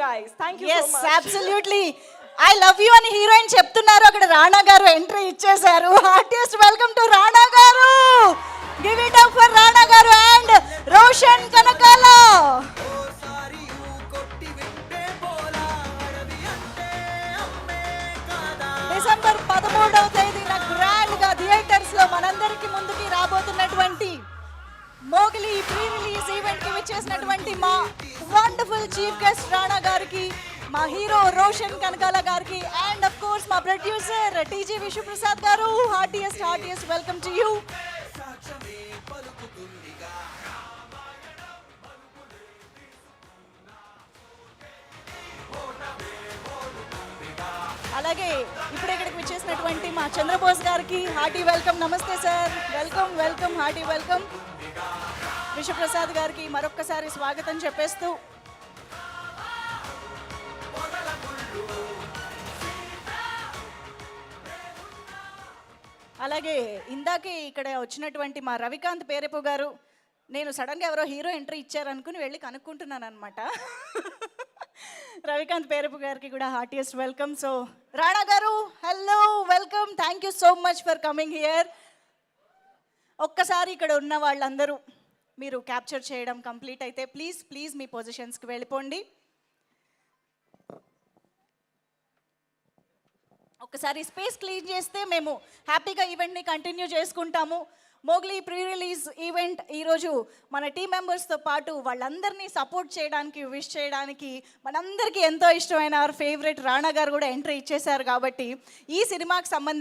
guys. Thank you yes, so much. absolutely. I love you అని heroine చెప్తున్నారు, అక్కడ రాణా గారు ఎంట్రీ ఇచ్చేశారు. ఆర్టిస్ట్ వెల్కమ్ టు రాణా గారు. Give it up for Rana గారు అండ్ రోషన్ కనకాల. డిసెంబర్ 13వ తేదీన గ్రాండ్ గా థియేటర్స్ లో మనందరికి ముందుకి రాబోతున్నటువంటి మోగిలి ప్రీ రిలీజ్ ఈవెంట్ కి విచ్చేసినటువంటి మా వండర్ఫుల్ చీఫ్ గెస్ట్ రాణా గారికి, మా హీరో రోషన్ కనకాల గారికి అండ్ ఆఫ్ కోర్స్ మా ప్రొడ్యూసర్ టీజీ విశ్వప్రసాద్ గారు, హార్టియస్ట్ వెల్కమ్ టు యూ. అలాగే ఇప్పుడు ఇక్కడికి విచ్చేసినటువంటి మా చంద్రబోస్ గారికి హార్టీ వెల్కమ్. నమస్తే sir, welcome welcome, hearty welcome. Vishwaprasad గారికి మరొక్కసారి స్వాగతం చెప్పేస్తూ అలాగే ఇందాకే ఇక్కడ వచ్చినటువంటి మా రవికాంత్ పేరెపు గారు, నేను సడన్గా ఎవరో హీరో ఎంట్రీ ఇచ్చారనుకుని వెళ్ళి కనుక్కుంటున్నాను అనమాట. రవికాంత్ పేరెపు గారికి కూడా హార్టియస్ట్ వెల్కమ్. సో రాణా గారు, hello, welcome, thank you so much for coming here. ఒక్కసారి ఇక్కడ ఉన్న వాళ్ళందరూ మీరు క్యాప్చర్ చేయడం కంప్లీట్ అయితే ప్లీజ్ మీ పొజిషన్స్కి వెళ్ళిపోండి. ఒక్కసారి స్పేస్ క్లీన్ చేస్తే మేము హ్యాపీగా ఈవెంట్ని కంటిన్యూ చేసుకుంటాము. మోగ్లీ ప్రీ రిలీజ్ ఈవెంట్ ఈరోజు మన టీం మెంబర్స్తో పాటు వాళ్ళందరినీ సపోర్ట్ చేయడానికి, విష్ చేయడానికి మనందరికీ ఎంతో ఇష్టమైన అవర్ ఫేవరెట్ రాణా గారు కూడా ఎంట్రీ ఇచ్చేశారు. కాబట్టి ఈ సినిమాకి సంబంధించి